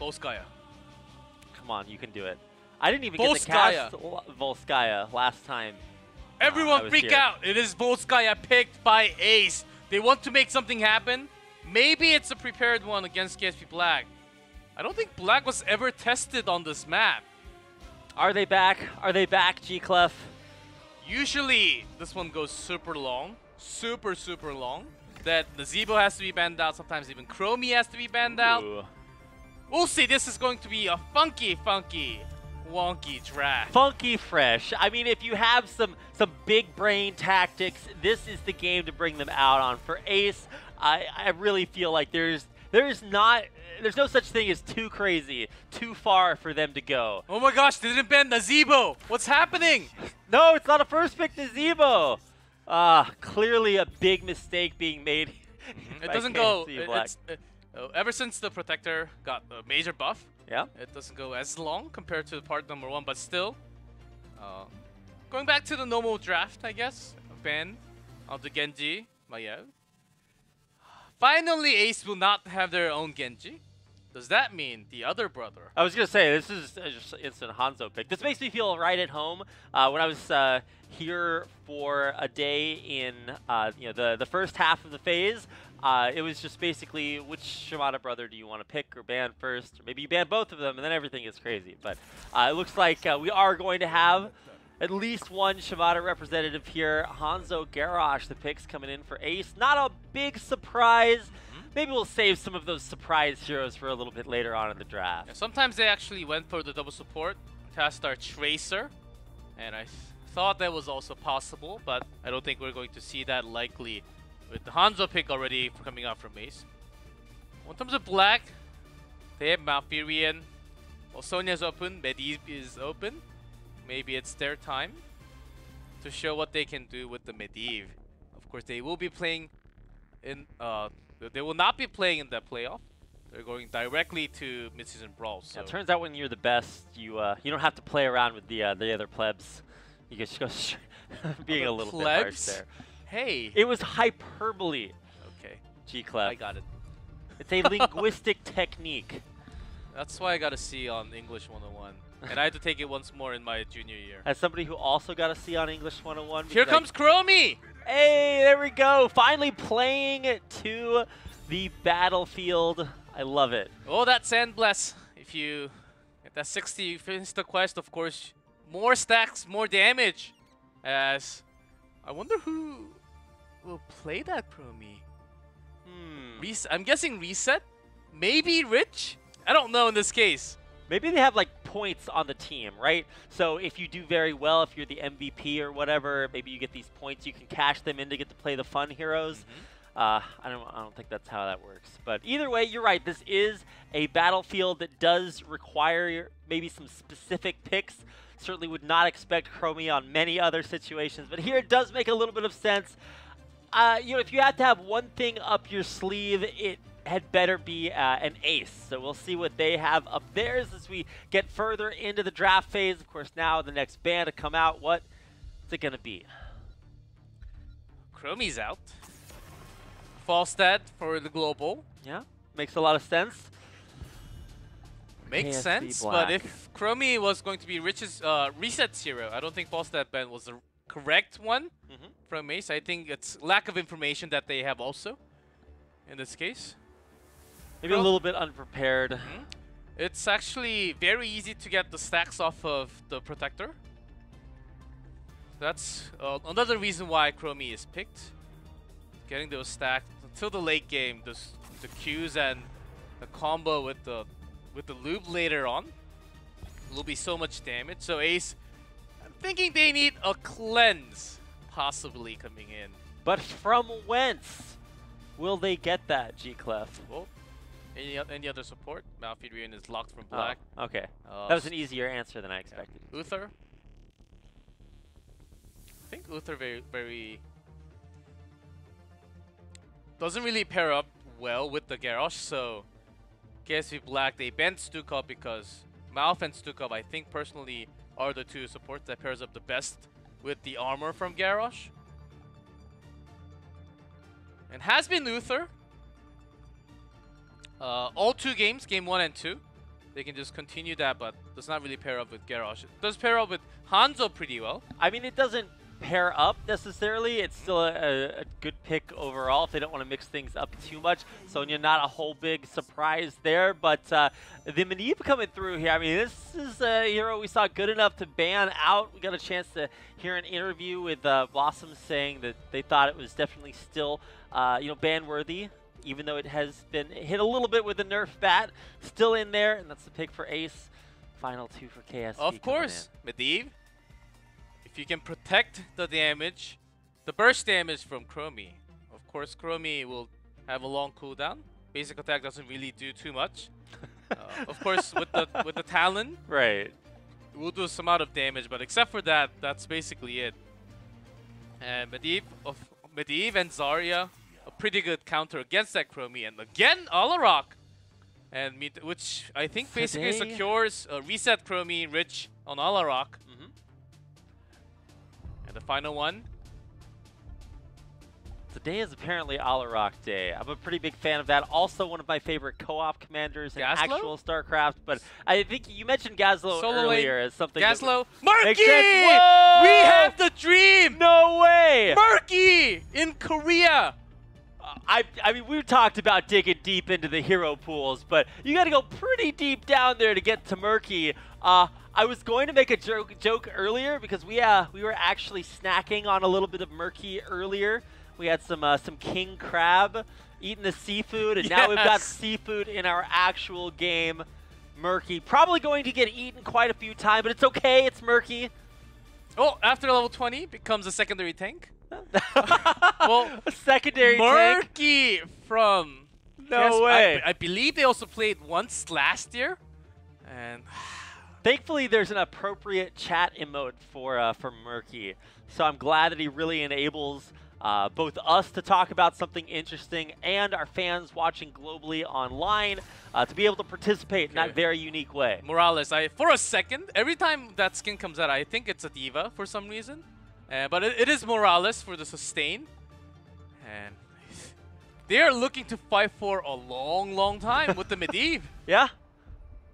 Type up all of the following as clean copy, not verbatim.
Volskaya. Come on, you can do it. I didn't even Volskaya. get to cast Volskaya last time. Everyone freak out! It is Volskaya picked by Ace. They want to make something happen. Maybe it's a prepared one against KSV Black. I don't think Black was ever tested on this map. Are they back? Are they back, G-Clef? Usually, this one goes super long. Super long. That Nazebo has to be banned out. Sometimes even Chromie has to be banned out. We'll see. This is going to be a funky, wonky draft. Funky fresh. I mean, if you have some big brain tactics, this is the game to bring them out on. For Ace, I really feel like there's no such thing as too crazy, too far for them to go. Oh my gosh, they didn't ban Nazebo. What's happening? No, it's not a first pick Nazebo. Clearly a big mistake being made. It doesn't go. Ever since the Protector got a major buff, yeah, it doesn't go as long compared to part number 1, but still, going back to the normal draft, I guess. Ban of the Genji, Maiev. Finally, Ace will not have their own Genji. Does that mean the other brother? I was gonna say this is just an instant Hanzo pick. This makes me feel right at home. When I was here for a day in the first half of the phase, it was just basically which Shimada brother do you want to pick or ban first, or maybe you ban both of them, and then everything is crazy. But it looks like we are going to have at least one Shimada representative here. Hanzo Garrosh, the picks coming in for Ace. Not a big surprise. Maybe we'll save some of those surprise heroes for a little bit later on in the draft. Yeah, sometimes they actually went for the double support, cast our Tracer, and I thought that was also possible, but I don't think we're going to see that likely with the Hanzo pick already coming out from Ace. In terms of Black, they have Malfurion. Well, Sonya's open, Medivh is open. Maybe it's their time to show what they can do with the Medivh. Of course, they will be playing in they will not be playing in that playoff. They're going directly to mid-season brawl. So. Yeah, it turns out when you're the best, you don't have to play around with the other plebs. You just go being a little bit harsh there. Hey, it was hyperbole. Okay, G-Clef. I got it. It's a linguistic technique. That's why I got a C on English 101. And I had to take it once more in my junior year. As somebody who also got a C on English 101. Here comes Chromie! Hey, there we go. Finally playing to the battlefield. I love it. Oh, that Sand Bless. If you get that 60, you finish the quest, of course. More stacks, more damage. As I wonder who will play that Chromie. I'm guessing Reset? Maybe Rich? I don't know in this case. Maybe they have like points on the team, right? So if you do very well, if you're the MVP or whatever, maybe you get these points. You can cash them in to get to play the fun heroes. I don't think that's how that works. But either way, you're right. This is a battlefield that does require maybe some specific picks. Certainly would not expect Chromie on many other situations, but here it does make a little bit of sense. If you have to have one thing up your sleeve, it had better be an Ace. So we'll see what they have up theirs as we get further into the draft phase. Of course, now the next band to come out, what's it going to be? Chromie's out. Falstad for the global. Yeah, makes a lot of sense. Makes KSV sense, Black. but if Chromie was going to be Rich's Reset hero, I don't think Falstad ban was the correct one from Ace. I think it's lack of information that they have also in this case. Maybe a little bit unprepared. It's actually very easy to get the stacks off of the Protector. That's another reason why Chromie is picked. Getting those stacks until the late game, the Qs and the combo with the loop later on will be so much damage. So Ace, I'm thinking they need a cleanse possibly coming in. But from whence will they get that, G-Clef? Well, any other support? Malfurion is locked from Black. Oh, okay. That was an easier answer than I expected. Yeah. Uther. I think Uther very doesn't really pair up well with the Garrosh, so KSV Black, they banned Stukov because Malf and Stukov, I think personally, are the two supports that pairs up the best with the armor from Garrosh. And has been Uther. All two games, game 1 and 2. they can just continue that, but does not really pair up with Garrosh. It does pair up with Hanzo pretty well. I mean, it doesn't pair up necessarily. It's still a good pick overall if they don't want to mix things up too much. Sonya, not a whole big surprise there, but the Medivh coming through here. I mean, this is a hero we saw good enough to ban out. We got a chance to hear an interview with Blossom saying that they thought it was definitely still, ban worthy, even though it has been hit a little bit with the nerf bat. Still in there, and that's the pick for Ace. Final 2 for KSV. Of course, Medivh. If you can protect the damage, the burst damage from Chromie. Of course, Chromie will have a long cooldown. Basic attack doesn't really do too much. Of course, with the Talon, right, it will do some amount of damage, but except for that, that's basically it. And Medivh and Zarya, a pretty good counter against that Chromie, and again Alarok, and which I think basically secures a reset Chromie Rich on Alarok. The final one. Today is apparently Alarok Day. I'm a pretty big fan of that. Also one of my favorite co-op commanders in actual StarCraft. But I think you mentioned Gazlo earlier as something. Gazlo. Murky! We have the dream! No way! Murky in Korea! I mean, we've talked about digging deep into the hero pools, but you got to go pretty deep down there to get to Murky. I was going to make a joke earlier because we were actually snacking on a little bit of Murky earlier. We had some king crab, eating the seafood, and now we've got seafood in our actual game. Murky probably going to get eaten quite a few times, but it's okay. It's Murky. Oh, after level 20, becomes a secondary tank. Well, a secondary Murky tank? from... No way. I believe they also played once last year, and... Thankfully, there's an appropriate chat emote for Murky, so I'm glad that he really enables both us to talk about something interesting and our fans watching globally online to be able to participate in that very unique way. Morales, for a second, every time that skin comes out, I think it's a diva for some reason, but it is Morales for the sustain, and they are looking to fight for a long time with the Medivh. Yeah.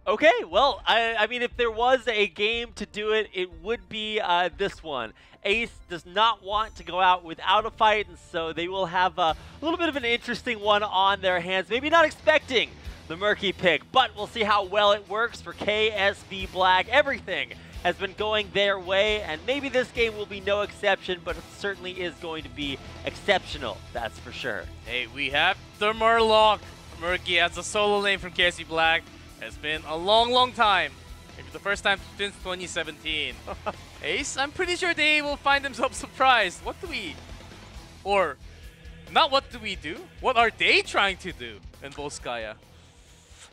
Okay, well, I mean, if there was a game to do it, it would be this one. Ace does not want to go out without a fight, and so they will have a little bit of an interesting one on their hands. Maybe not expecting the Murky pick, but we'll see how well it works for KSV Black. Everything has been going their way, and maybe this game will be no exception, but it certainly is going to be exceptional, that's for sure. Hey, we have the Murloc. Murky as a solo lane from KSV Black. Has been a long time. Maybe the first time since 2017. Ace, I'm pretty sure they will find themselves surprised. What do we... Or, not what do we do? What are they trying to do in Volskaya?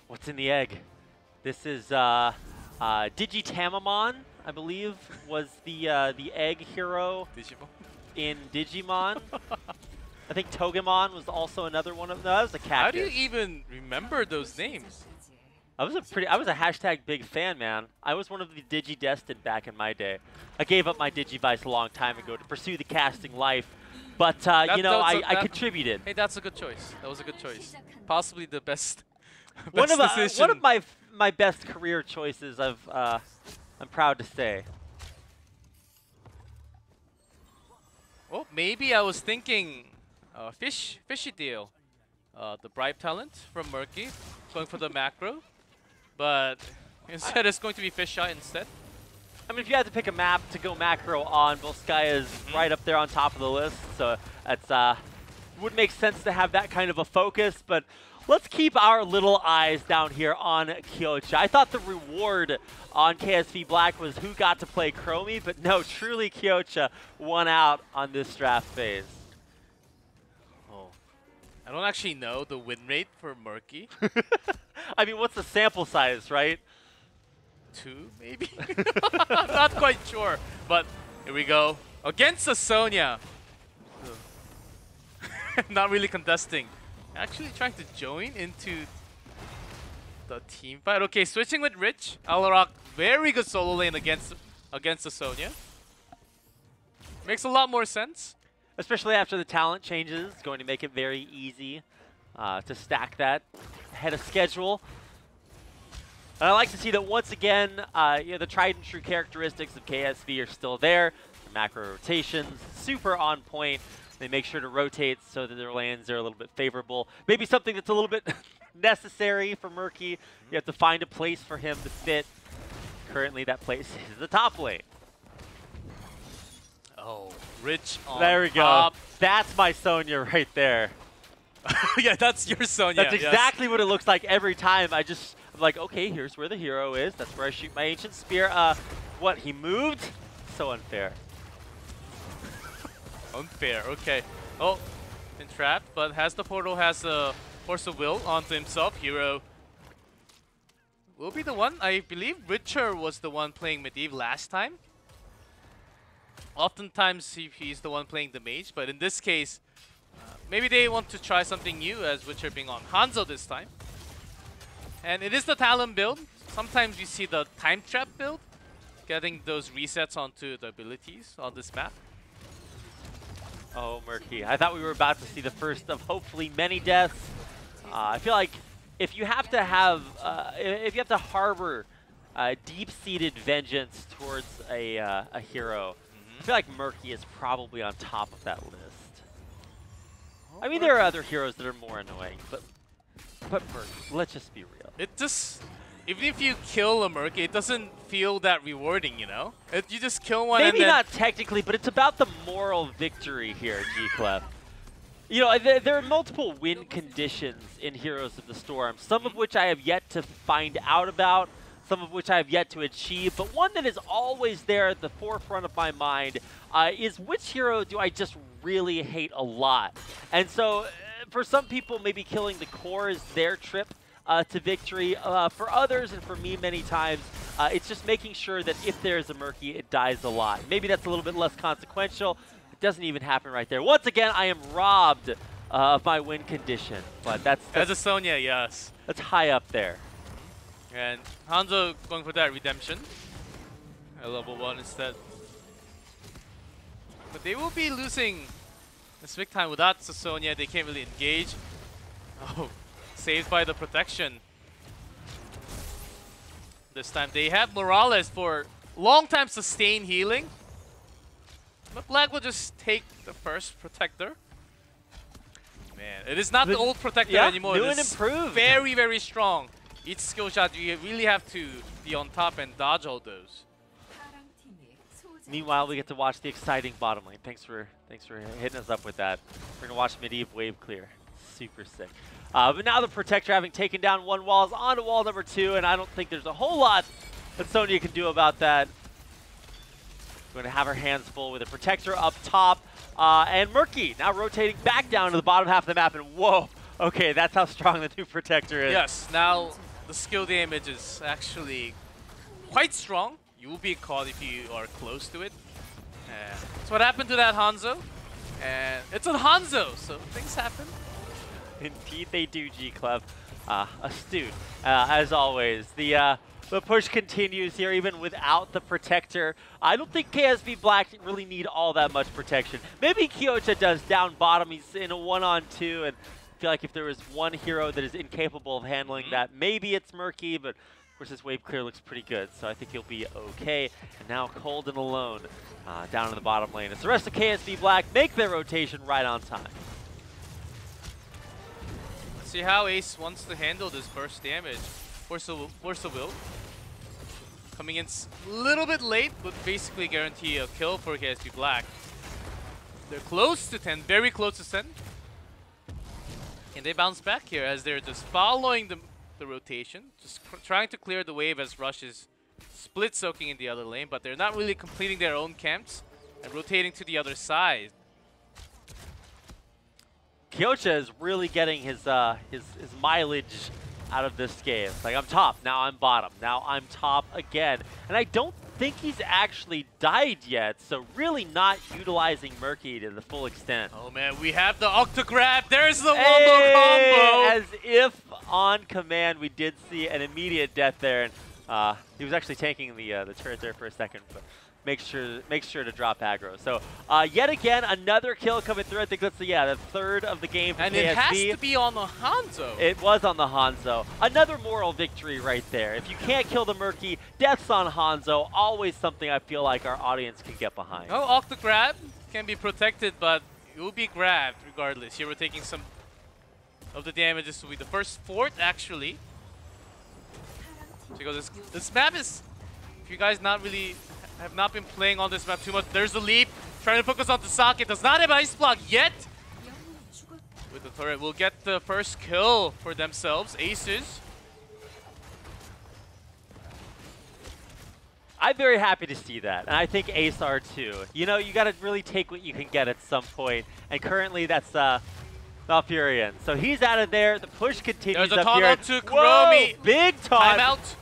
What's in the egg? This is Digitamamon, I believe, was the egg hero in Digimon. I think Togemon was also another one of them. No, that was a cactus. How do you even remember those names? I was a hashtag big fan, man. I was one of the Digi-destined back in my day. I gave up my Digivice a long time ago to pursue the casting life, but I contributed. Hey, that's a good choice. That was a good choice. Possibly the best. One of my best career choices. I'm proud to say. Well, maybe I was thinking fishy deal. The bribe talent from Murky, going for the macro. But instead, it's going to be Fish Shot instead. I mean, if you had to pick a map to go macro on, Volskaya is right up there on top of the list. So it's would make sense to have that kind of a focus. But let's keep our little eyes down here on Kyocha. I thought the reward on KSV Black was who got to play Chromie, but no, truly Kyocha won out on this draft phase. I don't actually know the win rate for Murky. I mean, what's the sample size, right? 2, maybe? I'm not quite sure. But here we go. Against a Sonya. Not really contesting. Actually trying to join into the team fight. Okay, switching with Rich. Alarok, very good solo lane against the Sonya. Makes a lot more sense. Especially after the talent changes, it's going to make it very easy to stack that ahead of schedule. And I like to see that once again, you know, the tried and true characteristics of KSV are still there. The macro rotations, super on point. They make sure to rotate so that their lanes are a little bit favorable. Maybe something that's a little bit necessary for Murky. You have to find a place for him to fit. Currently, that place is the top lane. Oh, Rich on There we top. go. That's my Sonya right there. Yeah, that's your Sonya. That's exactly what it looks like every time. I'm like, okay, here's where the hero is. That's where I shoot my Ancient Spear. What, he moved? So unfair. Unfair, okay. Oh, been trapped, but has the portal, has the Force of Will onto himself. Hero will be the one. I believe Richer was the one playing Medivh last time. Oftentimes he's the one playing the mage, but in this case, maybe they want to try something new as Witcher being on Hanzo this time. And it is the Talon build. Sometimes you see the Time Trap build, getting those resets onto the abilities on this map. Oh, Murky. I thought we were about to see the first of hopefully many deaths. I feel like if you have to harbor deep-seated vengeance towards a hero, I feel like Murky is probably on top of that list. Oh, I mean, there are other heroes that are more annoying, but Murky, let's just be real. It just, even if you kill a Murky, it doesn't feel that rewarding, you know? You just kill one Maybe and then... not technically, but it's about the moral victory here, G-Clef. You know, there are multiple win conditions in Heroes of the Storm, some of which I have yet to find out about, some of which I have yet to achieve, but one that is always there at the forefront of my mind is which hero do I just really hate a lot? And so, for some people, maybe killing the core is their trip to victory. For others, and for me many times, it's just making sure that if there's a Murky, it dies a lot. Maybe that's a little bit less consequential. It doesn't even happen right there. Once again, I am robbed of my win condition, but that's As a Sonya, yes. That's high up there. And Hanzo going for that redemption. At level 1 instead. But they will be losing this big time without Sonya. They can't really engage. Oh, saved by the protection. This time they have Morales for long time sustained healing. But Black will just take the first protector. Man, it is not the old protector anymore. New It and is improved. very, very strong. Each skill shot, you really have to be on top and dodge all those. Meanwhile, we get to watch the exciting bottom lane. Thanks for hitting us up with that. We're gonna watch Medivh wave clear. Super sick. But now the protector having taken down one wall is onto wall number 2, and I don't think there's a whole lot that Sonya can do about that. Going to have her hands full with a protector up top, and Murky now rotating back down to the bottom half of the map, and whoa, okay, that's how strong the new protector is. Yes, now the skill damage is actually quite strong. You will be caught if you are close to it. That's what happened to that Hanzo. And it's a Hanzo, so things happen. Indeed they do, G-Clef. Astute, as always. The push continues here even without the protector. I don't think KSV Black really need all that much protection. Maybe Kyocha does down bottom. He's in a 1-on-2, and I feel like if there was one hero that is incapable of handling that, maybe it's Murky, but of course this wave clear looks pretty good, so I think he'll be okay. And now Cold and Alone down in the bottom lane. As the rest of KSV Black make their rotation right on time. Let's see how Ace wants to handle this burst damage. Force of Will. Coming in a little bit late, but basically guarantee a kill for KSV Black. They're close to 10, very close to 10. Can they bounce back here as they're just following the rotation? Just trying to clear the wave as Rush is split soaking in the other lane, but they're not really completing their own camps and rotating to the other side. Kyocha is really getting his mileage out of this game. It's like, I'm top, now I'm bottom, now I'm top again. And I don't think he's actually died yet, so really not utilizing Murky to the full extent. Oh man, we have the Octograb. There's the wombo combo! As if on command we did see an immediate death there. And he was actually tanking the turret there for a second, but make sure to drop aggro. So yet again, another kill coming through. I think that's the third of the game for And KSV. it has to be on the Hanzo. It was on the Hanzo. Another moral victory right there. If you can't kill the Murky, deaths on Hanzo, always something I feel like our audience can get behind. Oh, Octa grab can be protected, but it will be grabbed regardless. Here we're taking some of the damages. This will be the first fort, actually. So this map is, if you guys have not been playing on this map too much, there's the leap. Trying to focus on Tasake. Does not have ice block yet. With the turret, will get the first kill for themselves. Aces. I'm very happy to see that, and I think Ace are too. You know, you got to really take what you can get at some point, and currently that's Valfurion. So he's out of there. The push continues. There's a up here. taunt onto Kuromi. Whoa, big taunt. Timeout.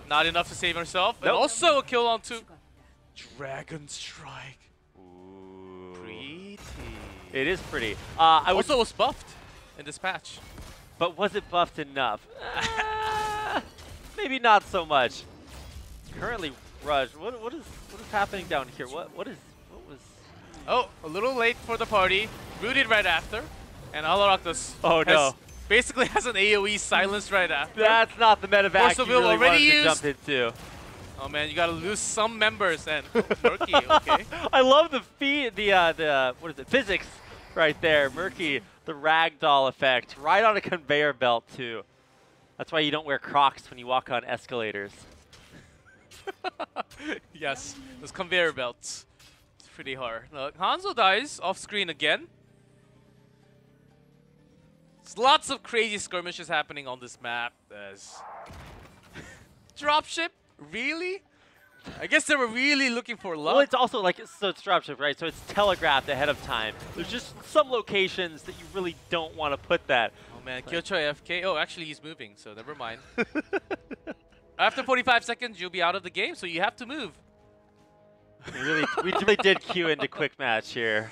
Not enough to save herself. Nope. And also a kill onto Dragon Strike. Ooh. Pretty. It is pretty. Also was buffed in this patch. But was it buffed enough? Maybe not so much. Currently, Rush. What is happening down here? What was? Oh, a little late for the party. Rooted right after, and Alaraktas basically has an AOE silenced right after. That's not the medevac you really wanted to jump into. Oh man, you gotta lose some members and Murky. Okay. I love the what is it? Physics right there. Murky, the ragdoll effect, right on a conveyor belt too. That's why you don't wear Crocs when you walk on escalators. Yes, those conveyor belts. It's pretty hard. Hanzo dies off screen again. There's lots of crazy skirmishes happening on this map. There's dropship? Really? I guess they were really looking for luck. Well, it's also like, so it's dropship, right? So it's telegraphed ahead of time. There's just some locations that you really don't want to put that. Oh man, Kyocho AFK. Oh, actually he's moving, so never mind. After 45 seconds, you'll be out of the game, so you have to move. We really did queue into quick match here.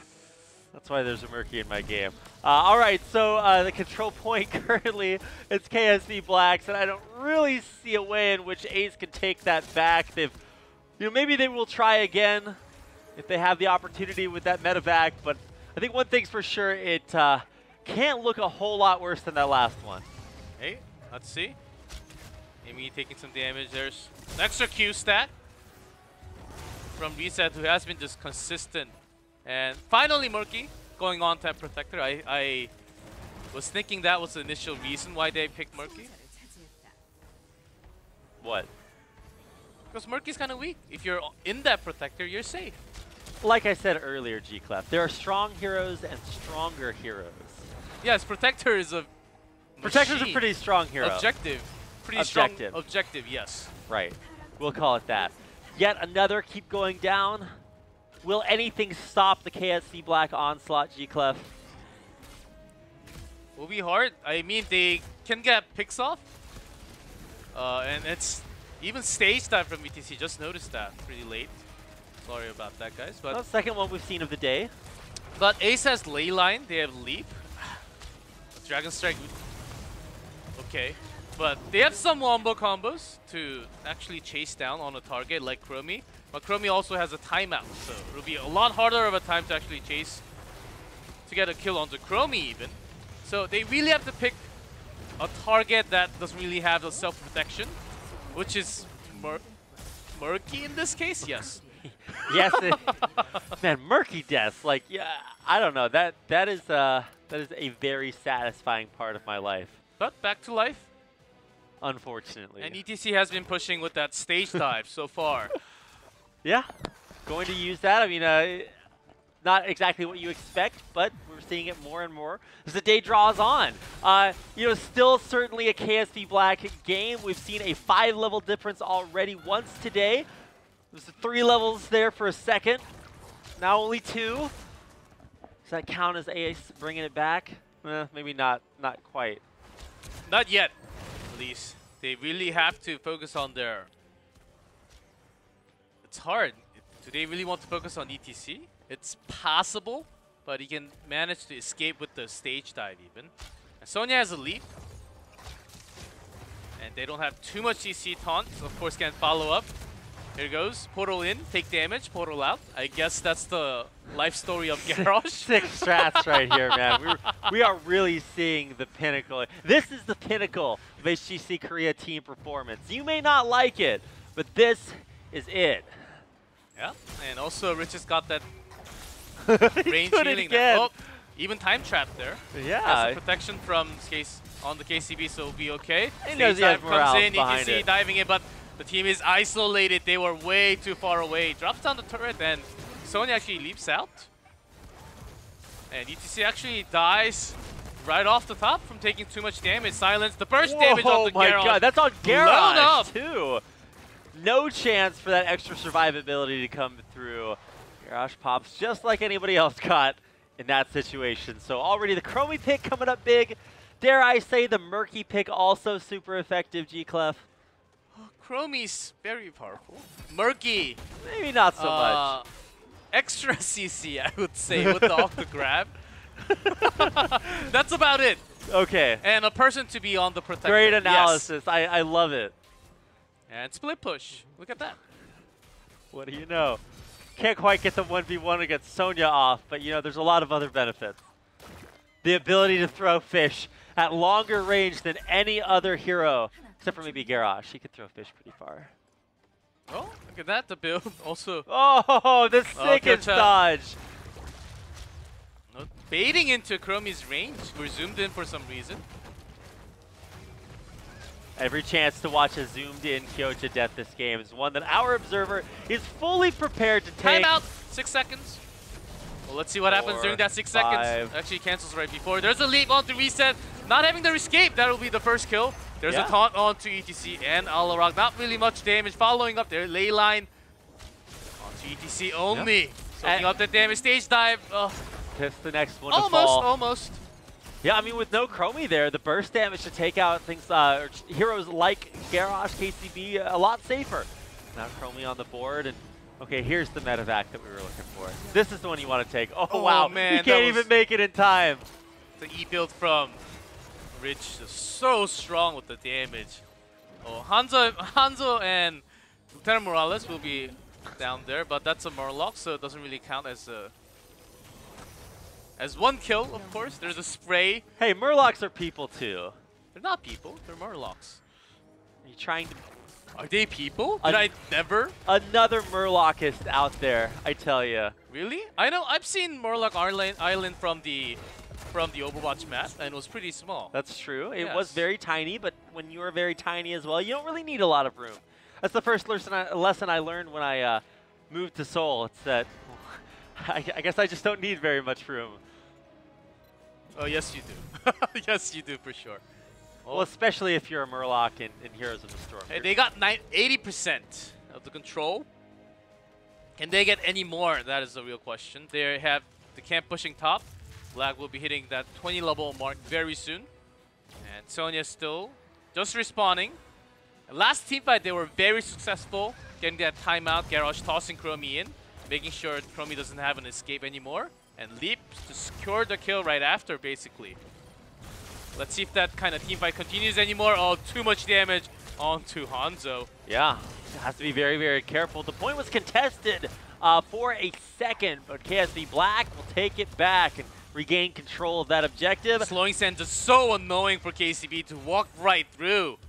That's why there's a Murky in my game. All right, so the control point currently, it's KSV Blacks, and I don't really see a way in which Ace can take that back. Maybe they will try again if they have the opportunity with that medevac, but I think one thing's for sure, it can't look a whole lot worse than that last one. Hey, let's see. Amy taking some damage. There's an extra Q stat from Reset, who has been just consistent. And finally, Murky going on Temp Protector. I was thinking that was the initial reason why they picked Murky. What? Because Murky's kind of weak. If you're in that Protector, you're safe. Like I said earlier, G-Clef, there are strong heroes and stronger heroes. Yes, Protector is a Protector's a pretty strong hero. Objective. Pretty strong objective, yes. Right. We'll call it that. Yet another keep going down. Will anything stop the KSV Black onslaught, G-Clef? Will be hard. I mean, they can get picks off. And it's even stage time from ETC. Just noticed that pretty late. Sorry about that, guys. But well, second one we've seen of the day. But Ace has Leyline. They have Leap. Dragon Strike. Okay. But they have some wombo combos to actually chase down on a target like Chromie. But Chromie also has a timeout, so it'll be a lot harder of a time to actually chase to get a kill onto Chromie even. So they really have to pick a target that doesn't really have the self-protection, which is Murky in this case, yes. Yes, man, Murky deaths, like, yeah, I don't know. That is a very satisfying part of my life. But back to life. Unfortunately. And ETC has been pushing with that stage dive so far. Yeah, going to use that. I mean, not exactly what you expect, but we're seeing it more and more as the day draws on. Still certainly a KSV Black game. We've seen a 5-level difference already once today. There's 3 levels there for a second. Now only 2. Does that count as Ace bringing it back? Maybe not quite. Not yet, at least. They really have to focus on their... It's hard. Do they really want to focus on ETC? It's possible, but he can manage to escape with the stage dive even. And Sonya has a leap. And they don't have too much CC taunts. Of course, can follow up. Here goes. Portal in, take damage, portal out. I guess that's the life story of Garrosh. Sick strats right here, man. We are really seeing the pinnacle. This is the pinnacle of HGC Korea team performance. You may not like it, but this is it. Yeah, and also Rich has got that He range did it healing. again. Oh, even time trap there. Yeah. Has some protection from case on the KCB, so it'll be okay. He knows he has Dive morale comes in, behind ETC it. diving in, but the team is isolated. They were way too far away. Drops down the turret, and Sonya actually leaps out. And ETC actually dies right off the top from taking too much damage. Silence the burst damage on the Oh my Garrosh. god, that's on Blown Garrosh up. too. No chance for that extra survivability to come through. Garrosh pops just like anybody else got in that situation. So already the Chromie pick coming up big. Dare I say the Murky pick also super effective, G-Clef? Chromie's very powerful. Murky. Maybe not so much. Extra CC, I would say, with the Octa grab. That's about it. Okay. And a person to be on the protector. Great Yes. analysis. I love it. And split push. Look at that. What do you know? Can't quite get the 1v1 against Sonya off, but you know, there's a lot of other benefits. The ability to throw fish at longer range than any other hero, except for maybe Garrosh. He could throw fish pretty far. Oh, look at that. The build also Oh, the sickest good dodge. baiting into Chromie's range. We're zoomed in for some reason. Every chance to watch a zoomed-in Kyocha death this game is one that our observer is fully prepared to take. Timeout. 6 seconds. Well, let's see what happens during that 6 seconds. Actually cancels right before. There's a leap onto reset. Not having the escape. That will be the first kill. There's a taunt onto ETC and Alarok. Not really much damage. Following up their ley line onto ETC only. Soaking up the damage. Stage dive. That's the next one to fall. Almost. Yeah, I mean, with no Chromie there, the burst damage to take out things, or heroes like Garrosh, KCB, a lot safer. Now Chromie on the board, and okay, here's the medevac that we were looking for. This is the one you want to take. Oh wow, man, you can't even make it in time. The E-build from Rich is so strong with the damage. Oh, Hanzo and Lieutenant Morales will be down there, but that's a Murloc, so it doesn't really count as one kill, of course. There's a spray. Hey, Murlocs are people too. They're not people, they're Murlocs. Are you trying to... Are they people? Did I never? Another Murlocist out there, I tell you. Really? I know, I've seen Murloc Island from the Overwatch map, and it was pretty small. That's true. It was very tiny, but when you are very tiny as well, you don't really need a lot of room. That's the first lesson I learned when I moved to Seoul. It's that I guess I just don't need very much room. Oh, yes you do. Yes you do, for sure. Well, especially if you're a Murloc in Heroes of the Storm. Hey, they got 80% of the control. Can they get any more? That is the real question. They have the camp pushing top. Black will be hitting that 20 level mark very soon. And Sonya still just respawning. Last team fight, they were very successful getting that timeout. Garrosh tossing Chromie in, making sure Chromie doesn't have an escape anymore. And Leap to secure the kill right after, basically. Let's see if that kind of team fight continues anymore. Oh, too much damage onto Hanzo. Yeah, has to be very, very careful. The point was contested for a second, but KSV Black will take it back and regain control of that objective. Slowing Sand is so annoying for KCB to walk right through.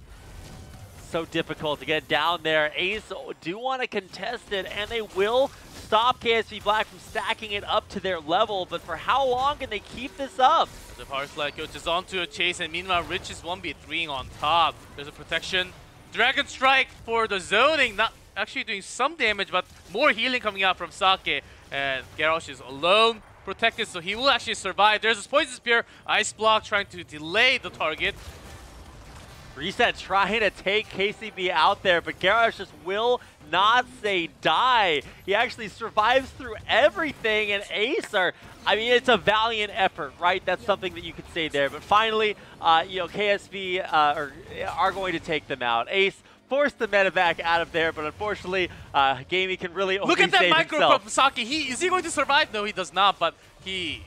So difficult to get down there. Ace do want to contest it, and they will stop KSV Black from stacking it up to their level, but for how long can they keep this up? The power slide coach is onto a chase, and meanwhile Rich is 1v3ing on top. There's a protection. Dragon Strike for the zoning, not actually doing some damage, but more healing coming out from Sake. And Garrosh is alone, protected, so he will actually survive. There's a Poison Spear, Ice Block trying to delay the target. Reset trying to take KCB out there, but Garrosh just will not say die. He actually survives through everything, and Ace are, I mean, it's a valiant effort, right? That's something that you could say there. But finally, you know, KSV are going to take them out. Ace forced the medevac out of there, but unfortunately, Gamey can really only Look at that save micro himself. from Saki. Is he going to survive? No, he does not, but he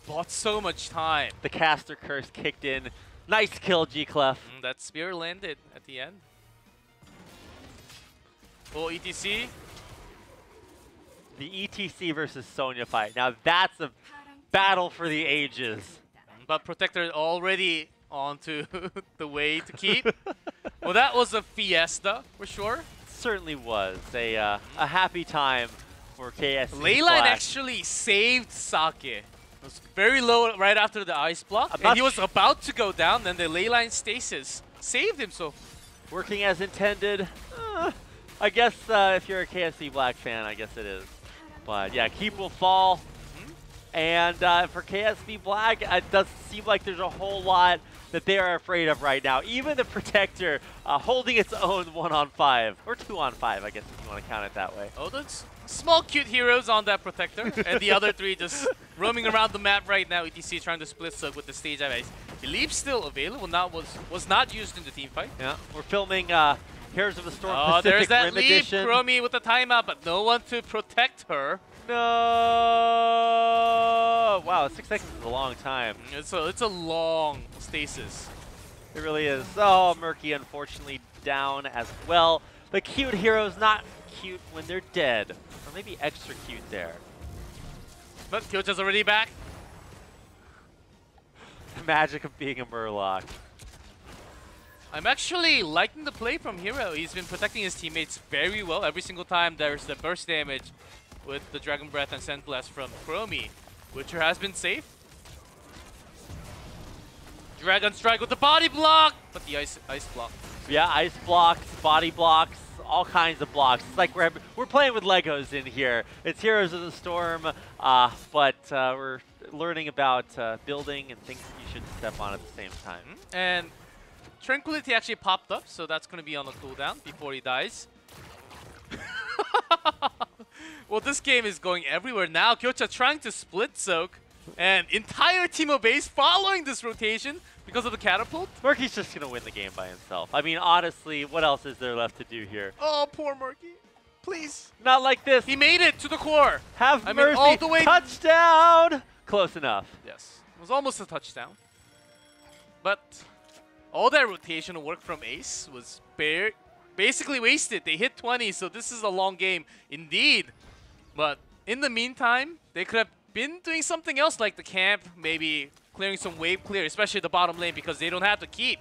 bought so much time. The caster curse kicked in. Nice kill, G-Clef. That spear landed at the end. Well, ETC. The ETC versus Sonya fight. Now that's a battle for the ages. But Protector already onto the way to keep. Well, that was a fiesta for sure. Certainly was a happy time for KSV. Leyline actually saved Sake. It was very low right after the ice block, and he was about to go down, then the Leyline stasis saved him, so... Working as intended. I guess if you're a KSV Black fan, I guess it is. But yeah, keep will fall. And for KSV Black, it doesn't seem like there's a whole lot that they are afraid of right now. Even the Protector holding its own 1-on-5, or 2-on-5, I guess if you want to count it that way. Oh, those small cute heroes on that Protector, and the other three just roaming around the map right now. ETC trying to split Soak with the stage dive. I believe still available, was not used in the team fight. Yeah, we're filming Heroes of the Storm Pacific there's that Rim leap, Edition. Chromie with the timeout, but no one to protect her. No! Wow, 6 seconds is a long time. It's a long stasis. It really is. Oh, Murky unfortunately down as well. The cute heroes not cute when they're dead. Or maybe extra cute there. But Kyocha's already back. The magic of being a Murloc. I'm actually liking the play from Hero. He's been protecting his teammates very well. Every single time there's the burst damage with the Dragon Breath and Scent Blast from Chromie. Witcher has been safe. Dragon Strike with the body block! But the ice block. Yeah, ice blocks, body blocks, all kinds of blocks. It's like we're playing with Legos in here. It's Heroes of the Storm, but we're learning about building and things that you shouldn't step on at the same time. And Tranquility actually popped up, so that's going to be on the cooldown before he dies. Well, this game is going everywhere now. Kyocha trying to split Soak, and entire team of base following this rotation because of the catapult. Murky's just going to win the game by himself. I mean, honestly, what else is there left to do here? Oh, poor Murky. Please. Not like this. He made it to the core. Have mercy. Mean, all the way. Touchdown. Close enough. Yes. It was almost a touchdown. But all that rotational work from Ace was basically wasted. They hit 20, so this is a long game indeed. But in the meantime, they could have been doing something else like the camp, maybe clearing some wave clear, especially the bottom lane, because they don't have to keep.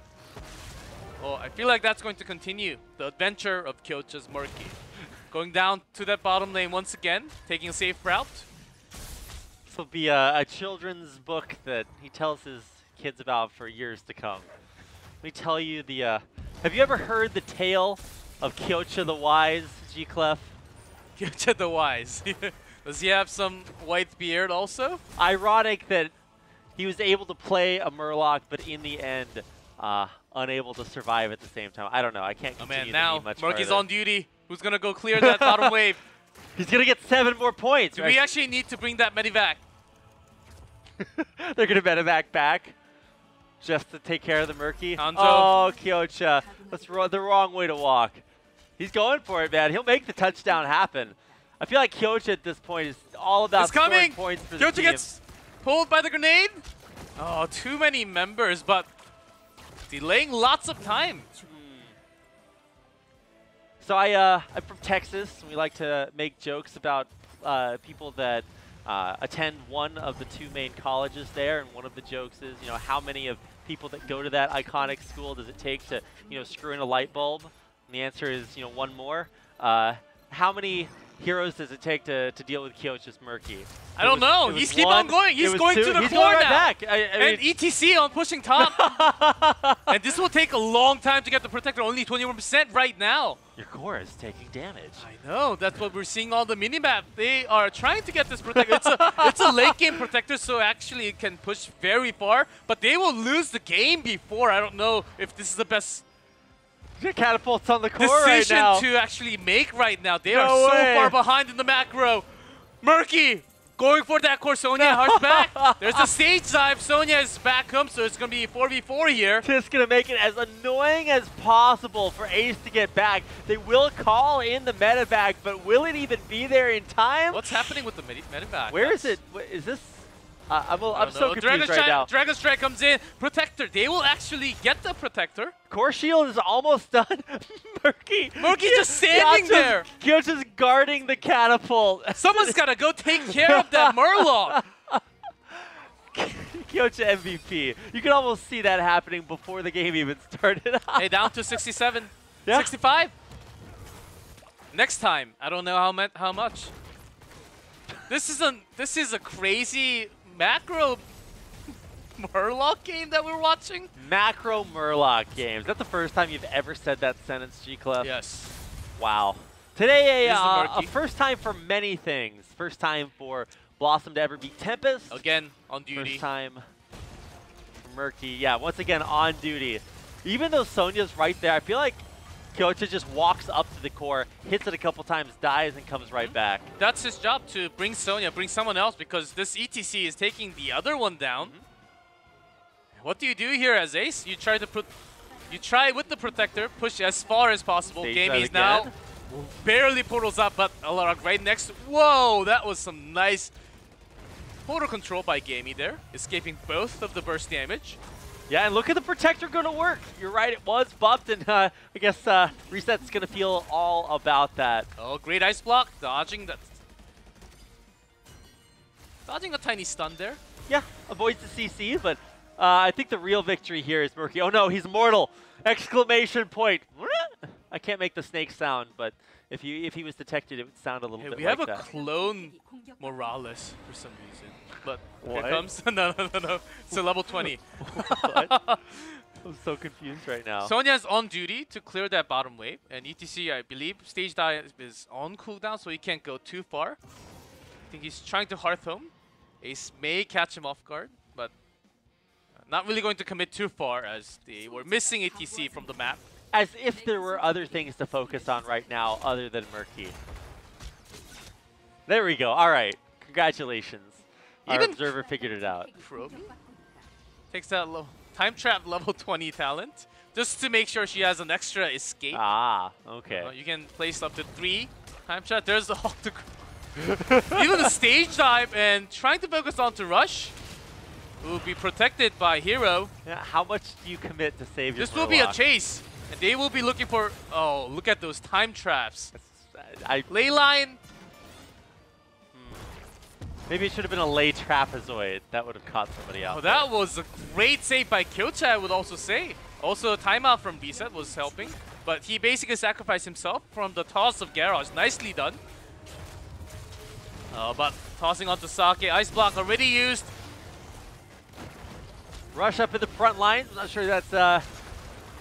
Well, I feel like that's going to continue. The adventure of Kyocha's Murky. Going down to that bottom lane once again, taking a safe route. This will be a children's book that he tells his kids about for years to come. Let me tell you the... have you ever heard the tale of Kyocha the Wise, G-Clef? Kyocha the Wise. Does he have some white beard also? Ironic that he was able to play a Murloc, but in the end, unable to survive at the same time. I don't know. I can't continue to now much Murky's further. on duty. Who's going to go clear that bottom wave? He's going to get 7 more points. Do we actually need to bring that medivac? They're going to medivac back just to take care of the Murky. Hanzo. Oh, Kyocha. That's the wrong way to walk. He's going for it, man. He'll make the touchdown happen. I feel like Kyocha at this point is all about scoring points for the Kyocha team. gets pulled by the grenade. Oh, too many members, but delaying lots of time. So I'm from Texas, and we like to make jokes about people that attend one of the 2 main colleges there, and one of the jokes is, you know, how many of people that go to that iconic school does it take to, you know, screw in a light bulb? And the answer is, you know, 1 more. How many heroes does it take to deal with Kyocha's Murky? I don't know. He's keep on going. He's going to the He's core going right now. back. And ETC on pushing top. And this will take a long time to get the Protector. Only 21% right now. Your core is taking damage. I know. That's what we're seeing on the minimap. They are trying to get this Protector. It's a late game Protector, so actually it can push very far. But they will lose the game before. I don't know if this is the best Catapults on the core right decision now. to actually make right now. They No are so way. far behind in the macro. Murky going for that core. Sonya hearts back. There's a stage dive. Sonya is back home, so it's going to be 4v4 here. Just going to make it as annoying as possible for Ace to get back. They will call in the medevac, but will it even be there in time? What's happening with the medevac? Where is it? Is this... I'm so confused right now. Dragon Strike comes in. Protector. They will actually get the Protector. Core Shield is almost done. Murky just standing there. Kyocha's guarding the catapult. Someone's got to go take care of that Murloc. Kyocha MVP. You can almost see that happening before the game even started. Hey, down to 67. Yeah. 65. Next time, I don't know how much. This is a crazy macro Murloc game that we're watching. Macro Murloc games. Is that the first time you've ever said that sentence, G-Clef? Yes. Wow. Today a a first time for many things. First time for Blossom to ever beat Tempest. Again, on duty. First time for Murky. Yeah, once again on duty. Even though Sonya's right there, I feel like Kyocha just walks up to the core, hits it a couple times, dies, and comes right back. That's his job, to bring Sonya, bring someone else, because this ETC is taking the other one down. What do you do here as Ace? You try with the Protector, push as far as possible. Gamey's now barely portals up, but Alarok right next. Whoa, that was some nice portal control by Gamey there, escaping both of the burst damage. Yeah, and look at the Protector going to work. You're right, it was buffed, and I guess Reset's going to feel all about that. Oh, great ice block, dodging that. Dodging a tiny stun there. Yeah, avoids the CC, but I think the real victory here is Murky. Oh no, he's mortal! Exclamation point! I can't make the snake sound, but if he was detected, it would sound a little bit like that. We have a clone Morales for some reason. But what? Here comes. No. It's a level 20. What? I'm so confused right now. Sonya's on duty to clear that bottom wave. And ETC, I believe, stage dive is on cooldown, so he can't go too far. I think he's trying to Hearth Home. Ace may catch him off guard, but not really going to commit too far, as they were missing ETC from the map. As if there were other things to focus on right now other than Murky. There we go. All right. Congratulations. Our observer figured it out. Probe takes that time trap level 20 talent just to make sure she has an extra escape. Ah, okay. You can place up to 3 time trap. There's the Hulk. Even the stage dive and trying to focus on to rush will be protected by Hero. Yeah, how much do you commit to save your This will be a chase, and they will be looking for. Oh, look at those time traps. Leyline. Maybe it should have been a lay trapezoid. That would have caught somebody out. Oh, that was a great save by Kyocha, I would also say. Also, a timeout from Reset was helping. But he basically sacrificed himself from the toss of Garrosh. Nicely done. But tossing onto Sake. Ice block already used. Rush up in the front lines. I'm not sure that's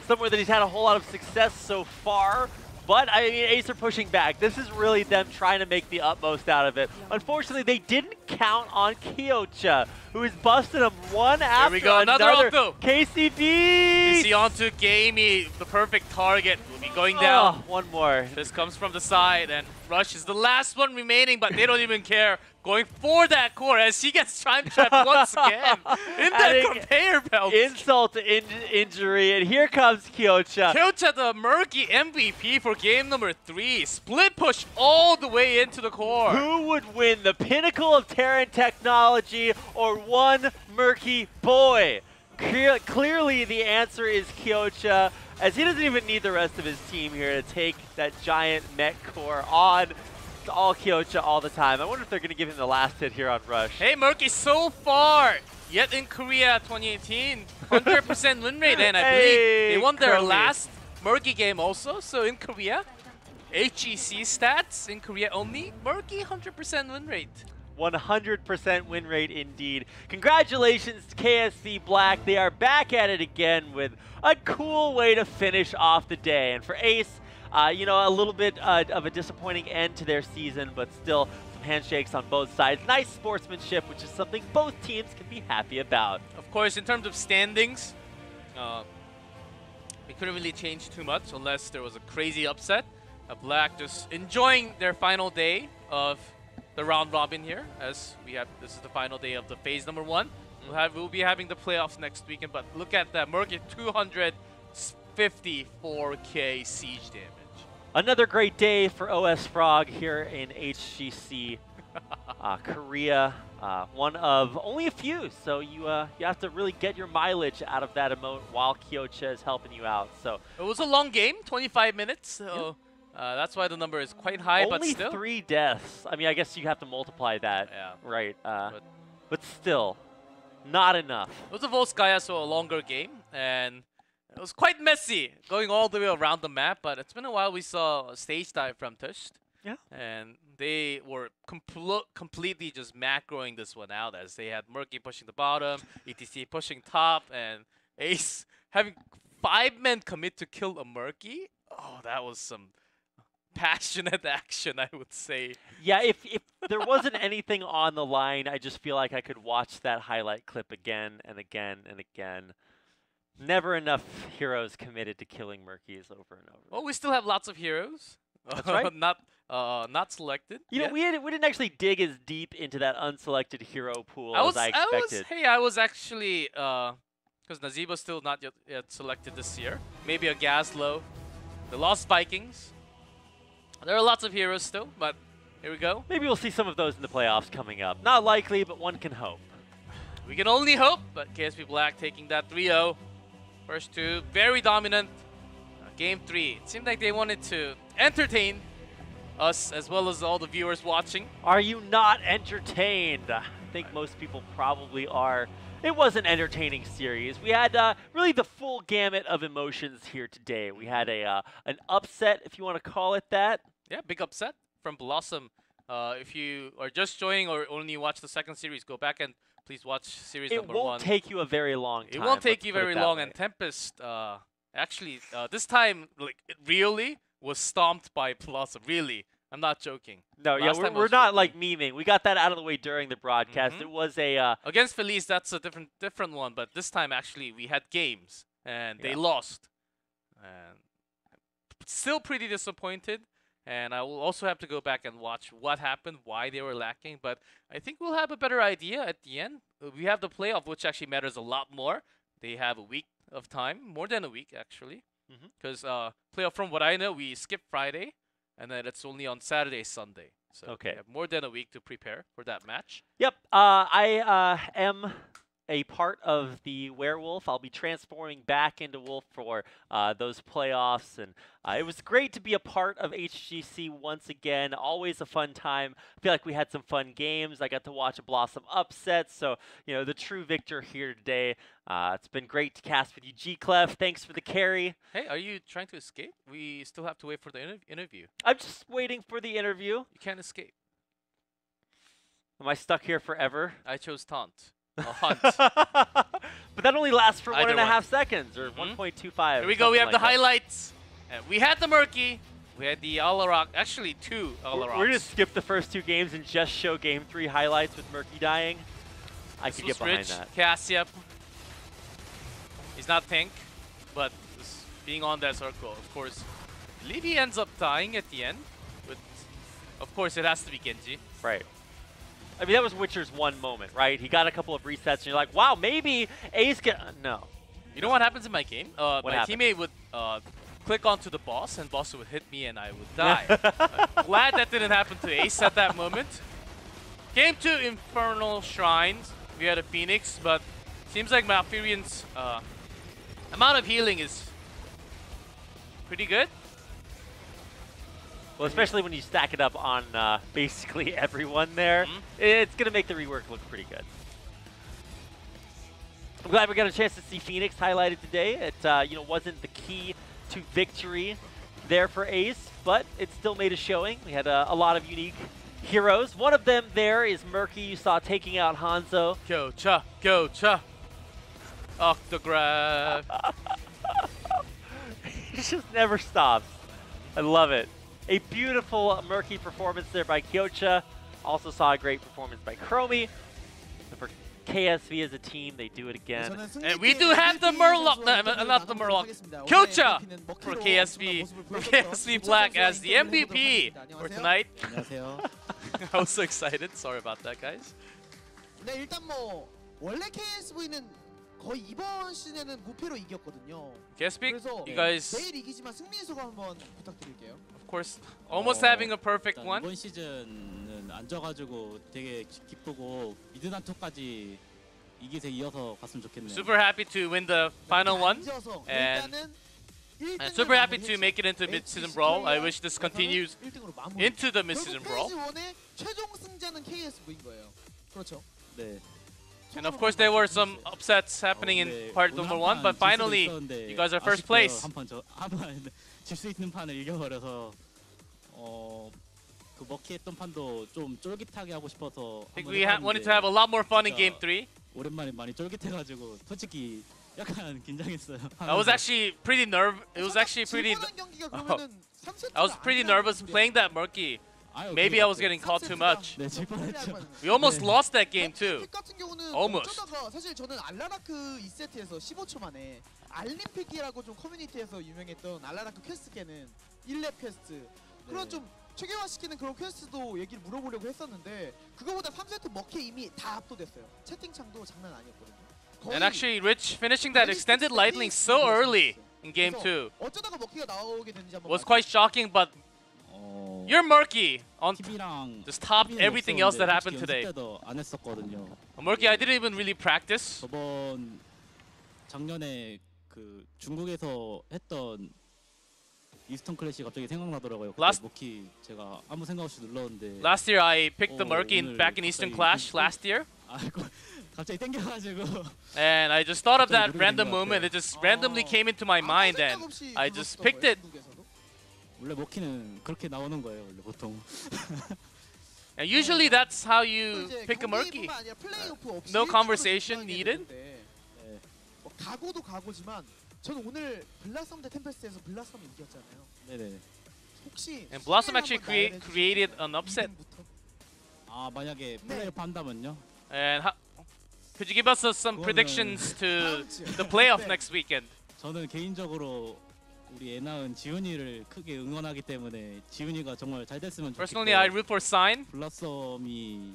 somewhere that he's had a whole lot of success so far. But, I mean, Ace are pushing back. This is really them trying to make the utmost out of it. Unfortunately, they didn't count on Kyocha, who is busting them one after there we go, another auto. KSV! You see onto Gamey, the perfect target. Will be going down. One more. This comes from the side, and Rush is the last one remaining, but they don't even care. Going for that core as he gets time trapped once again in that conveyor belt. Insult to injury, and here comes Kyocha. Kyocha, the Murky MVP for game number 3. Split push all the way into the core. Who would win, the pinnacle of Terran technology or one Murky boy? Clearly the answer is Kyocha, as he doesn't even need the rest of his team here to take that giant mech core on. It's all Kyocha all the time. I wonder if they're going to give him the last hit here on Rush. Hey, Murky so far, yet in Korea 2018, 100% win rate, and I believe they won their last Murky game also, so in Korea, HGC stats in Korea only, Murky 100% win rate. 100% win rate indeed. Congratulations to KSV Black. They are back at it again with a cool way to finish off the day. And for Ace, you know, a little bit of a disappointing end to their season, but still some handshakes on both sides. Nice sportsmanship, which is something both teams can be happy about. Of course, in terms of standings, we couldn't really change too much unless there was a crazy upset. Black just enjoying their final day of the round robin here, as we have. This is the final day of the phase number 1. We'll be having the playoffs next weekend, but look at that, Murky 254k siege damage. Another great day for OS Frog here in HGC. Korea, one of only a few, so you have to really get your mileage out of that emote while Kyocha is helping you out. So it was a long game, 25 minutes, so that's why the number is quite high, but only still. 3 deaths. I mean, I guess you have to multiply that, right? But still, not enough. It was a Volskaya, so a longer game, and it was quite messy, going all the way around the map, but it's been a while we saw a stage dive from Tusht. Yeah. And they were completely just macroing this one out, as they had Murky pushing the bottom, ETC pushing top, and Ace having 5 men commit to kill a Murky. Oh, that was some passionate action, I would say. Yeah, if there wasn't anything on the line, I just feel like I could watch that highlight clip again and again and again. Never enough heroes committed to killing Murkies over and over. Well, we still have lots of heroes. That's right. Not selected. You know, we didn't actually dig as deep into that unselected hero pool as I expected. I was actually because Nazeebo's still not yet selected this year. Maybe a Gaslow, the Lost Vikings. There are lots of heroes still, but here we go. Maybe we'll see some of those in the playoffs coming up. Not likely, but one can hope. We can only hope, but KSV Black taking that 3-0. First 2, very dominant. Game 3, it seemed like they wanted to entertain us as well as all the viewers watching. Are you not entertained? I think most people probably are. It was an entertaining series. We had really the full gamut of emotions here today. We had an upset, if you want to call it that. Yeah, big upset from Blossom. If you are just joining or only watch the second series, go back and please watch series number 1. It won't take you a very long time. It won't take you very long, and Tempest actually this time like it really was stomped by Blossom. Really, I'm not joking. No, yeah, we're not like memeing. We got that out of the way during the broadcast. It was a against Feliz. That's a different one, but this time actually we had games and they lost, and still pretty disappointed. And I will also have to go back and watch what happened, why they were lacking. But I think we'll have a better idea at the end. We have the playoff, which actually matters a lot more. They have a week of time, more than a week actually, because playoff, from what I know, we skip Friday, and then it's only on Saturday, Sunday. So we have more than a week to prepare for that match. Yep, I am a part of the Werewolf. I'll be transforming back into Wolf for those playoffs, and it was great to be a part of HGC once again. Always a fun time. I feel like we had some fun games. I got to watch a Blossom upset, so you know, the true victor here today. It's been great to cast with you, G-Clef. Thanks for the carry. Hey, are you trying to escape? We still have to wait for the interview. I'm just waiting for the interview. You can't escape. Am I stuck here forever? I chose taunt. A hunt. But that only lasts for 1.5 seconds, or 1.25. Here we go. We have the highlights. And we had the Murky. We had the Alarak. Actually, 2 Alaraks. We're going to skip the first 2 games and just show Game 3 highlights with Murky dying. I could get behind that. Cassia. He's not tank, but being on that circle, of course. I believe he ends up dying at the end. But of course, it has to be Genji. Right. I mean, that was Witcher's one moment, right? He got a couple of resets, and you're like, wow, maybe Ace can... No. You know what happens in my game? My happened? teammate would click onto the boss, and boss would hit me, and I would die. Glad that didn't happen to Ace at that moment. Game 2, Infernal Shrines. We had a Phoenix, but seems like Malfurion's amount of healing is pretty good. Well, especially when you stack it up on basically everyone there, it's going to make the rework look pretty good. I'm glad we got a chance to see Phoenix highlighted today. It you know, wasn't the key to victory there for Ace, but it still made a showing. We had a lot of unique heroes. One of them there is Murky. You saw taking out Hanzo. Go Cha, go Cha. Octograph. He just never stops. I love it. A beautiful Murky performance there by Kyocha. Also saw a great performance by Chromie. And for KSV as a team, they do it again. And we do have the Murloc, not the Murloc, Kyocha for KSV Black as the MVP for tonight. I was so excited. Sorry about that, guys. 네, 일단 뭐 원래 KSV는 거의 이번 시즌에는 무패로 이겼거든요. KSV, 그래서 you guys, 내일 이기지만 승리 소감 한번 부탁드릴게요. of course, almost having a perfect one. 이번 시즌은 안 져가지고 되게 기쁘고 미드난토까지 이기세 이어서 갔으면 좋겠네요. Super happy to win the final one, 앉아서 and 일단은 super happy to make it into mid-season brawl. I wish this continues 1등으로 마무리. into the mid-season brawl. 결국 페이지 1의 최종 승자는 KSV인 거예요. 그렇죠. 네. And of course, there were some upsets happening in part number 1, but finally, you guys are first place. 한판 질 수 있는 판을 이겨버려서 그 먹히했던 판도 좀 쫄깃하게 하고 싶어서 I think we wanted to have a lot more fun in Game 3. 오랜만에 많이 쫄깃해가지고 솔직히 약간 긴장했어요. I was actually pretty nervous. It was actually pretty. I was pretty nervous playing that Murky. Maybe I was getting caught too much. 네, 질 뻔했죠. We almost lost that game too. 픽 같은 경우는 Almost. 어쩌다가 사실 저는 알라라크 2세트에서 15초 만에 알림픽이라고 좀 커뮤니티에서 유명했던 알라라크 퀘스트계는 1렙 퀘스트 그런 좀 체계화시키는 그런 퀘스트도 얘기를 물어보려고 했었는데 그거보다 3세트 먹게 이미 다 압도됐어요. 채팅창도 장난 아니었거든요. And actually, Rich finishing that extended lightning so early in Game 2 어쩌다가 먹기가 나오게 됐는지 한번 was quite shocking, but you're Murky on TV랑 just top everything else that happened today. 안 했었거든요. Murky, I didn't even really practice. 저번 작년에 그 중국에서 했던 이스턴 클래시 갑자기 생각나더라고요. Last- 모키 제가 아무 생각 없이 눌렀는데 Last year, I picked the Oh, Murky 오늘 back in Eastern 갑자기 Clash last year, 갑자기 땡겨가지고 and I just thought of that 갑자기 random 누르게 된 것 moment. 같아요. It just randomly came into my mind, and I just picked it. 원래 모키는 그렇게 나오는 거예요. 원래 보통. And usually, that's how you pick a Murky. No conversation needed. 뭐 각오도 각오지만 저는 오늘 블라썸 대 템페스트에서 블라썸이 이겼잖아요. 네네. 혹시 And Blossom actually created an upset. 아 만약에 플레이오프 한다면요? And could you give us some 그거는- predictions to the playoff next weekend? 저는 개인적으로 우리 애나은 지훈이를 크게 응원하기 때문에 지훈이가 정말 잘 됐으면 Personally, I 좋겠고 root for Sign. 블라썸이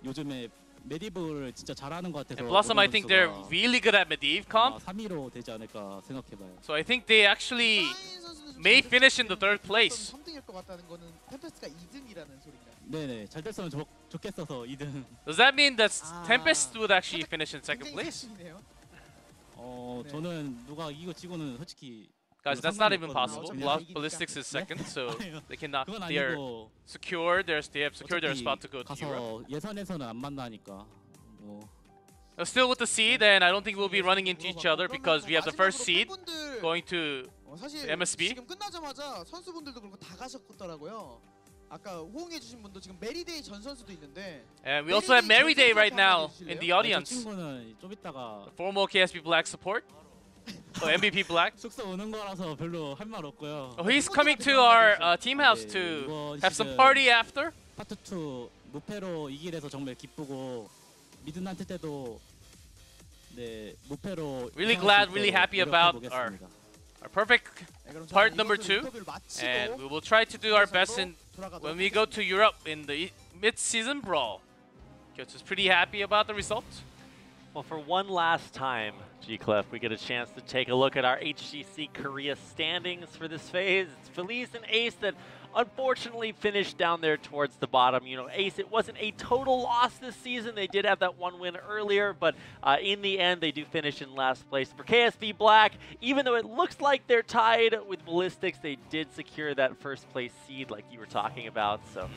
요즘에 메디브를 진짜 잘하는 것 같아서 And Blossom, I think they're really good at Medivh comp. 3위로 되지 않을까 생각해봐요. So I think they actually may finish in the third place. 3등일 것 같다는 거는 템페스트가 2등이라는 소리인가요? 네네 잘 됐으면 좋겠어서 2등. Does that mean that Tempest would actually finish in second 굉장히 place? 자신이네요. 어 네. 저는 누가 이기고 지고는 솔직히 Guys, that's not even possible. Ballistics is second, so they cannot. 그건 They are 아니고 secured. They have secured their 어차피 spot to go to Europe. 가서 예선에서는 안 만나니까 뭐 Still with the seed, and I don't think we'll be running into each other because we have the first seed going to 사실 MSB. 지금 끝나자마자 선수분들도 그렇고 다 가셨더라고요. 아까 호응해주신 분도 지금 메리데이 전 선수도 있는데. And we also have Mary Day right now in the 저 audience. 친구는 좀 이따가 Formal KSB Black support. MVP Black. 숙소 오는 거라서 별로 할 말 없고요. He's coming to our team house to have some party after. 파트 2 무패로 이기래서 정말 기쁘고 미드나이트 때도 네 무패로 Really glad, really happy about our perfect part number 2, and we will try to do our best when we go to Europe in the mid-season brawl. Kyoto's pretty happy about the result. Well, for one last time, G-Clef, we get a chance to take a look at our HGC Korea standings for this phase. It's Felice and Ace that unfortunately finished down there towards the bottom. You know, Ace, it wasn't a total loss this season. They did have that one win earlier, but in the end, they do finish in last place. For KSV Black, even though it looks like they're tied with Ballistics, they did secure that first place seed like you were talking about. So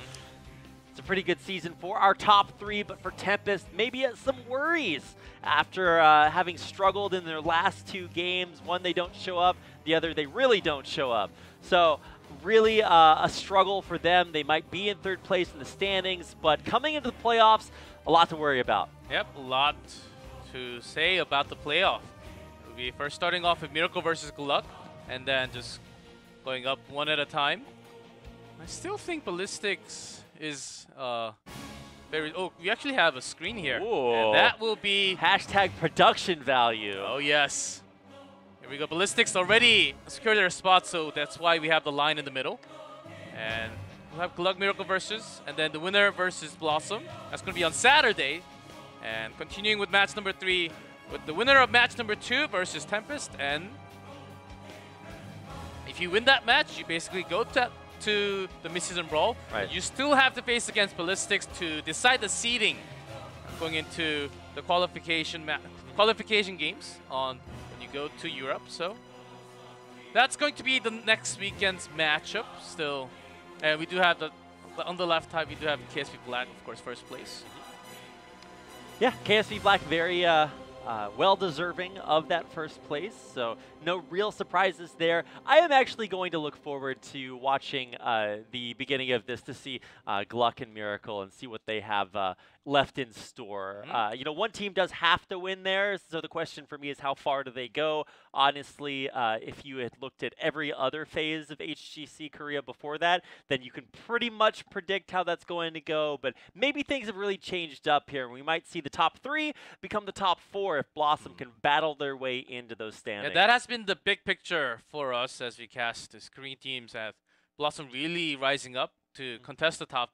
it's a pretty good season for our top 3, but for Tempest, maybe some worries after having struggled in their last 2 games. One, they don't show up. The other, they really don't show up. So really a struggle for them. They might be in 3rd place in the standings, but coming into the playoffs, a lot to worry about. Yep, a lot to say about the playoff. We'll be first starting off with Miracle versus Gluck, and then just going up one at a time. I still think Ballistics is very... Oh, we actually have a screen here. Ooh. And that will be... Hashtag production value. Oh, yes. Here we go. Ballistics already secured their spot, so that's why we have the line in the middle. And we'll have Glug Miracle versus, and then the winner versus Blossom. That's going to be on Saturday. And continuing with match number 3, with the winner of match number 2 versus Tempest. And if you win that match, you basically go to to the mid-season brawl. Right. You still have to face against Ballistics to decide the seeding going into the qualification games on when you go to Europe. So that's going to be the next weekend's matchup still. And we do have on the left side, we do have KSV Black, of course, first place. Yeah, KSV Black very well-deserving of that first place, so no real surprises there. I am actually going to look forward to watching the beginning of this to see Gluck and Miracle and see what they have left in store. You know, one team does have to win there, so the question for me is how far do they go? Honestly, if you had looked at every other phase of HGC Korea before that, then you can pretty much predict how that's going to go, but maybe things have really changed up here. We might see the top 3 become the top 4 if Blossom can battle their way into those standings. Yeah, that has been the big picture for us as we cast this Korean teams, have Blossom really rising up to contest the top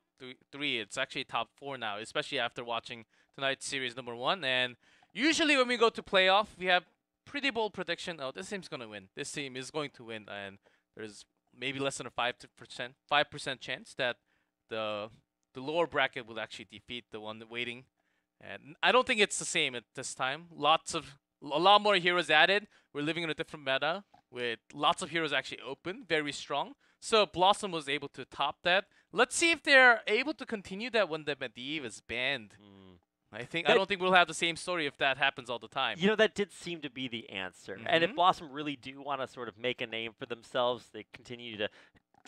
3. It's actually top 4 now, especially after watching tonight's series number 1. And usually when we go to playoff, we have pretty bold prediction. Oh, this team's going to win. This team is going to win. And there's maybe less than a 5% chance that the lower bracket will actually defeat the one waiting. And I don't think it's the same at this time. A lot more heroes added. We're living in a different meta with lots of heroes actually open, very strong. So Blossom was able to top that. Let's see if they're able to continue that when the Medivh is banned. I don't think we'll have the same story if that happens all the time. You know, that did seem to be the answer. And if Blossom really do want to sort of make a name for themselves, they continue to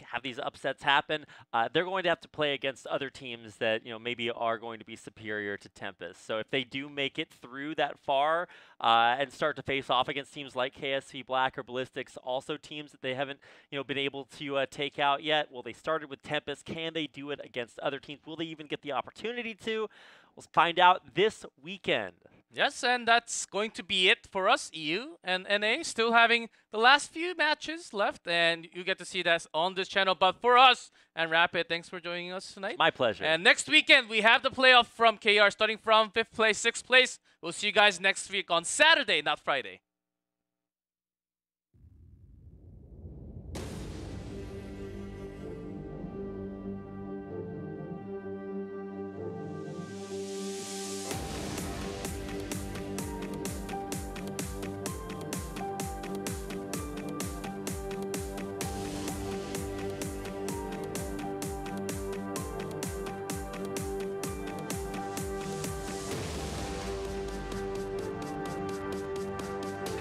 have these upsets happen, they're going to have to play against other teams that, you know, maybe are going to be superior to Tempest. So if they do make it through that far and start to face off against teams like KSV Black or Ballistics, also teams that they haven't, you know, been able to take out yet. Well, they started with Tempest. Can they do it against other teams? Will they even get the opportunity to? We'll find out this weekend. Yes, and that's going to be it for us, EU and NA. Still having the last few matches left, and you get to see that on this channel. But for us and Rapid, thanks for joining us tonight. My pleasure. And next weekend, we have the playoff from KR, starting from 5th place, 6th place. We'll see you guys next week on Saturday, not Friday.